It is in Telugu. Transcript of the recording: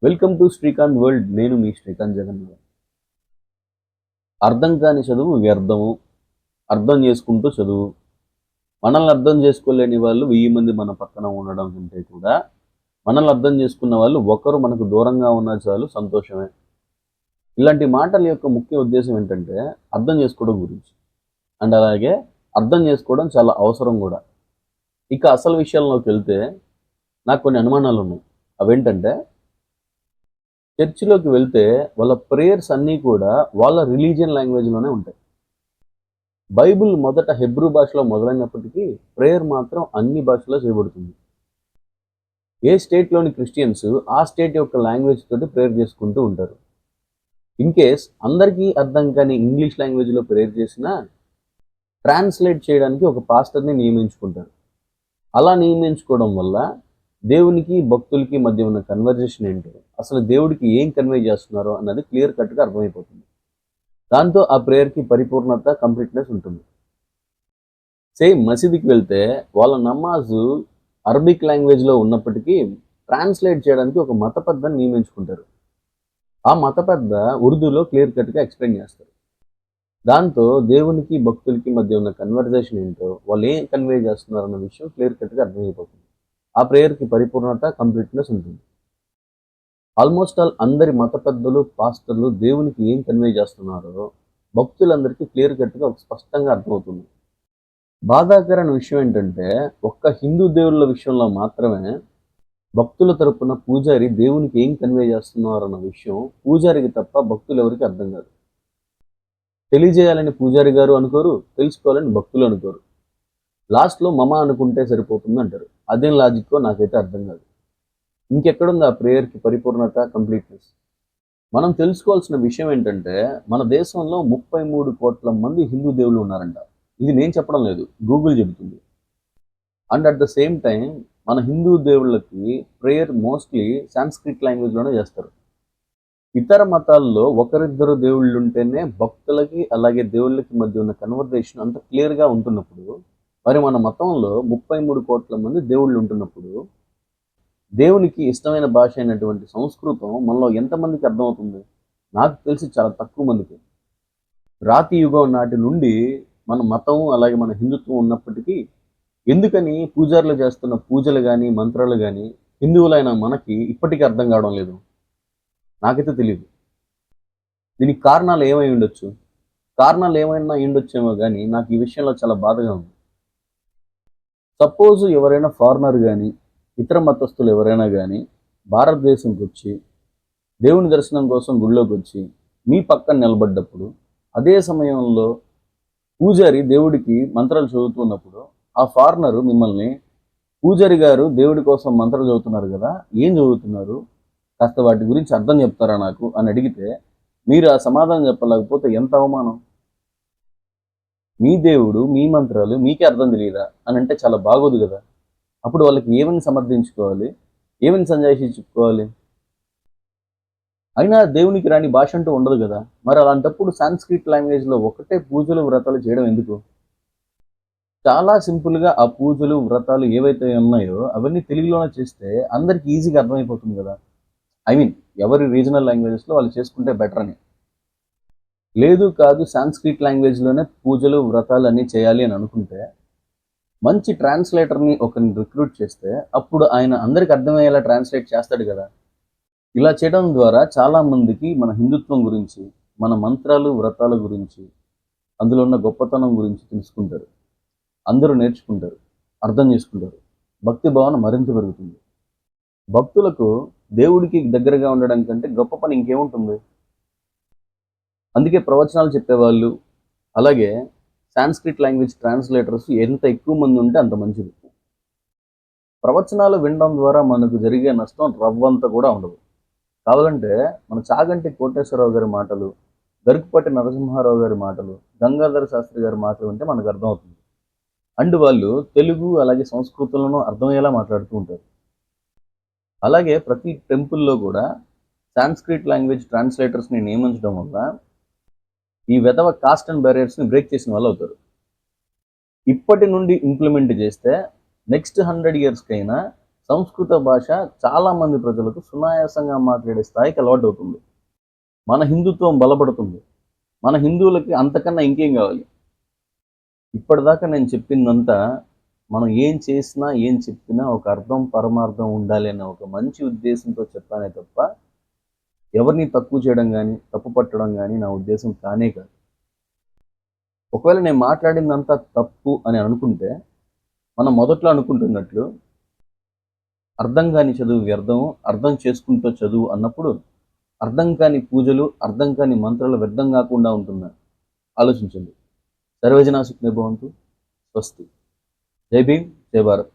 Welcome to Srikanth world. నేను మీ శ్రీకాంత్ జగన్నాథ్. అర్థం కాని చదువు వ్యర్థము, అర్థం చేసుకుంటూ చదువు. మనల్ని అర్థం చేసుకోలేని వాళ్ళు 1000 మంది మన పక్కన ఉండడం కంటే కూడా మనల్ని అర్థం చేసుకున్న వాళ్ళు ఒకరు మనకు దూరంగా ఉన్నా చాలు సంతోషమే. ఇలాంటి మాటల యొక్క ముఖ్య ఉద్దేశం ఏంటంటే అర్థం చేసుకోవడం గురించి. అండ్ అలాగే అర్థం చేసుకోవడం చాలా అవసరం కూడా. ఇక అసలు విషయాల్లోకి వెళ్తే నాకు కొన్ని అనుమానాలు ఉన్నాయి. అవేంటంటే, చర్చిలోకి వెళ్తే వాళ్ళ ప్రేయర్స్ అన్నీ కూడా వాళ్ళ రిలీజియన్ లాంగ్వేజ్లోనే ఉంటాయి. బైబిల్ మొదట హెబ్రూ భాషలో మొదలైనప్పటికీ ప్రేయర్ మాత్రం అన్ని భాషల్లో చేయబడుతుంది. ఏ స్టేట్లోని క్రిస్టియన్స్ ఆ స్టేట్ యొక్క లాంగ్వేజ్ తోటి ప్రేయర్ చేసుకుంటూ ఉంటారు. ఇన్ కేస్ అందరికీ అర్థం కాని ఇంగ్లీష్ లాంగ్వేజ్లో ప్రేయర్ చేసినా ట్రాన్స్లేట్ చేయడానికి ఒక పాస్టర్ని నియమించుకుంటారు. అలా నియమించుకోవడం వల్ల దేవునికి భక్తులకి మధ్య ఉన్న కన్వర్జేషన్ ఏంటో, అసలు దేవుడికి ఏం కన్వే చేస్తున్నారో అన్నది క్లియర్ కట్గా అర్థమైపోతుంది. దాంతో ఆ ప్రేయర్కి పరిపూర్ణత, కంప్లీట్నెస్ ఉంటుంది. సేమ్ మసీదుకి వెళ్తే వాళ్ళ నమాజు అరబిక్ లాంగ్వేజ్లో ఉన్నప్పటికీ ట్రాన్స్లేట్ చేయడానికి ఒక మత పెద్దని నియమించుకుంటారు. ఆ మత పెద్ద ఉర్దూలో క్లియర్ కట్గా ఎక్స్ప్లెయిన్ చేస్తారు. దాంతో దేవునికి భక్తులకి మధ్య ఉన్న కన్వర్జేషన్ ఏంటో, వాళ్ళు ఏం కన్వే చేస్తున్నారు అన్న విషయం క్లియర్ కట్గా అర్థమైపోతుంది. ఆ ప్రేయర్కి పరిపూర్ణత, కంప్లీట్నెస్ ఉంటుంది. ఆల్మోస్ట్ ఆల్ అందరి మత పెద్దలు, పాస్టర్లు దేవునికి ఏం కన్వే చేస్తున్నారో భక్తులందరికీ క్లియర్ కట్గా ఒక స్పష్టంగా అర్థమవుతుంది. బాధాకరమైన విషయం ఏంటంటే, ఒక్క హిందూ దేవుళ్ళ విషయంలో మాత్రమే భక్తుల తరపున పూజారి దేవునికి ఏం కన్వే చేస్తున్నారు అన్న విషయం పూజారికి తప్ప భక్తులు ఎవరికి అర్థం కాదు. తెలియజేయాలని పూజారి గారు అనుకోరు, తెలుసుకోవాలని భక్తులు అనుకోరు. లాస్ట్లో మమ అనుకుంటే సరిపోతుంది అంటారు. అదేం లాజిక్కో నాకైతే అర్థం కాదు. ఇంకెక్కడుంది ఆ ప్రేయర్కి పరిపూర్ణత, కంప్లీట్నెస్? మనం తెలుసుకోవాల్సిన విషయం ఏంటంటే, మన దేశంలో 33 కోట్ల మంది హిందూ దేవుళ్ళు ఉన్నారంట. ఇది నేను చెప్పడం లేదు, గూగుల్ చెబుతుంది. And at the same time మన హిందూ దేవుళ్ళకి ప్రేయర్ మోస్ట్లీ సాంస్క్రిట్ లాంగ్వేజ్లోనే చేస్తారు. ఇతర మతాల్లో ఒకరిద్దరు దేవుళ్ళు ఉంటేనే భక్తులకి అలాగే దేవుళ్ళకి మధ్య ఉన్న కన్వర్జేషన్ అంత క్లియర్గా ఉంటున్నప్పుడు, మరి మన మతంలో 33 కోట్ల మంది దేవుళ్ళు ఉంటున్నప్పుడు దేవునికి ఇష్టమైన భాష అయినటువంటి సంస్కృతం మనలో ఎంతమందికి అర్థమవుతుంది? నాకు తెలిసి చాలా తక్కువ మందికి. రాతి యుగం నాటి నుండి మన మతం అలాగే మన హిందుత్వం ఉన్నప్పటికీ ఎందుకని పూజారులు చేస్తున్న పూజలు కానీ మంత్రాలు కానీ హిందువులైన మనకి ఇప్పటికీ అర్థం కావడం లేదు? నాకైతే తెలియదు. దీనికి కారణాలు ఏమై ఉండొచ్చు? కారణాలు ఏమైనా ఉండొచ్చేమో కానీ నాకు ఈ విషయంలో చాలా బాధగా ఉంది. సపోజ్ ఎవరైనా ఫారినర్ కానీ ఇతర మతస్థులు ఎవరైనా కానీ భారతదేశంకి వచ్చి దేవుని దర్శనం కోసం గుళ్ళోకి వచ్చి మీ పక్కన నిలబడ్డప్పుడు, అదే సమయంలో పూజారి దేవుడికి మంత్రాలు చదువుతున్నప్పుడు ఆ ఫారినరు మిమ్మల్ని, పూజారి గారు దేవుడి కోసం మంత్రాలు చదువుతున్నారు కదా, ఏం చదువుతున్నారు, కాస్త వాటి గురించి అర్థం చెప్తారా నాకు అని అడిగితే మీరు ఆ సమాధానం చెప్పలేకపోతే ఎంత అవమానం. మీ దేవుడు, మీ మంత్రాలు మీకే అర్థం తెలియదా అని అంటే చాలా బాగోదు కదా. అప్పుడు వాళ్ళకి ఏమని సమర్థించుకోవాలి, ఏమని సంజాయించుకోవాలి? అయినా దేవునికి రాని భాష అంటూ ఉండదు కదా. మరి అలాంటప్పుడు సాంస్క్రిట్ లాంగ్వేజ్లో ఒకటే పూజలు, వ్రతాలు చేయడం ఎందుకు? చాలా సింపుల్గా ఆ పూజలు, వ్రతాలు ఏవైతే ఉన్నాయో అవన్నీ తెలుగులోనే చేస్తే అందరికి ఈజీగా అర్థమైపోతుంది కదా. ఐ మీన్ ఎవరి రీజనల్ లాంగ్వేజెస్లో వాళ్ళు చేసుకుంటే బెటర్ అని. లేదు కాదు సాంస్క్రిట్ లాంగ్వేజ్లోనే పూజలు, వ్రతాలు అన్నీ చేయాలి అని అనుకుంటే మంచి ట్రాన్స్లేటర్ని ఒకరిని రిక్రూట్ చేస్తే అప్పుడు ఆయన అందరికి అర్థమయ్యేలా ట్రాన్స్లేట్ చేస్తాడు కదా. ఇలా చేయడం ద్వారా చాలామందికి మన హిందుత్వం గురించి, మన మంత్రాలు, వ్రతాల గురించి, అందులో ఉన్న గొప్పతనం గురించి తెలుసుకుంటారు. అందరూ నేర్చుకుంటారు, అర్థం చేసుకుంటారు. భక్తి భావన మరింత పెరుగుతుంది. భక్తులకు దేవుడికి దగ్గరగా ఉండడం కంటే గొప్ప పని ఇంకేముంటుంది? అందుకే ప్రవచనాలు చెప్పేవాళ్ళు అలాగే సాంస్క్రిట్ లాంగ్వేజ్ ట్రాన్స్లేటర్స్ ఎంత ఎక్కువ మంది ఉంటే అంత మంచిది. ప్రవచనాలు వినడం ద్వారా మనకు జరిగే నష్టం రవ్వంత కూడా ఉండదు. కావాలంటే మన చాగంటి కోటేశ్వరరావు గారి మాటలు, గరుకుపట్టి నరసింహారావు గారి మాటలు, గంగాధర శాస్త్రి గారి మాటలు వింటే మనకు అర్థమవుతుంది. అండ్ వాళ్ళు తెలుగు అలాగే సంస్కృతులను అర్థమయ్యేలా మాట్లాడుతూ ఉంటారు. అలాగే ప్రతి టెంపుల్లో కూడా సాంస్క్రిట్ లాంగ్వేజ్ ట్రాన్స్లేటర్స్ని నియమించడం వల్ల ఈ వెధవ కాస్ట్ అండ్ బ్యారియర్స్ని బ్రేక్ చేసిన వాళ్ళు అవుతారు. ఇప్పటి నుండి ఇంప్లిమెంట్ చేస్తే నెక్స్ట్ 100 yearsకైనా సంస్కృత భాష చాలామంది ప్రజలకు సునాయాసంగా మాట్లాడే స్థాయికి అలవాటు అవుతుంది. మన హిందుత్వం బలపడుతుంది. మన హిందువులకి అంతకన్నా ఇంకేం కావాలి? ఇప్పటిదాకా నేను చెప్పిందంతా మనం ఏం చేసినా, ఏం చెప్పినా ఒక అర్థం, పరమార్థం ఉండాలి అనే ఒక మంచి ఉద్దేశంతో చెప్పానే తప్ప, ఎవరిని తక్కువ చేయడం గానీ, తప్పు పట్టడం గానీ నా ఉద్దేశం కానే కాదు. ఒకవేళ నేను మాట్లాడిందంతా తప్పు అని అనుకుంటే, మనం మొదట్లో అనుకుంటున్నట్లు అర్థం కాని చదువు వ్యర్థం, అర్థం చేసుకుంటూ చదువు అన్నప్పుడు, అర్థం కాని పూజలు, అర్థం కాని మంత్రాలు వ్యర్థం కాకుండా ఉంటుందా? ఆలోచించండి. సర్వే జనా సుఖినో భవంతు. స్వస్తి. జై భీమ్, జై భారత్.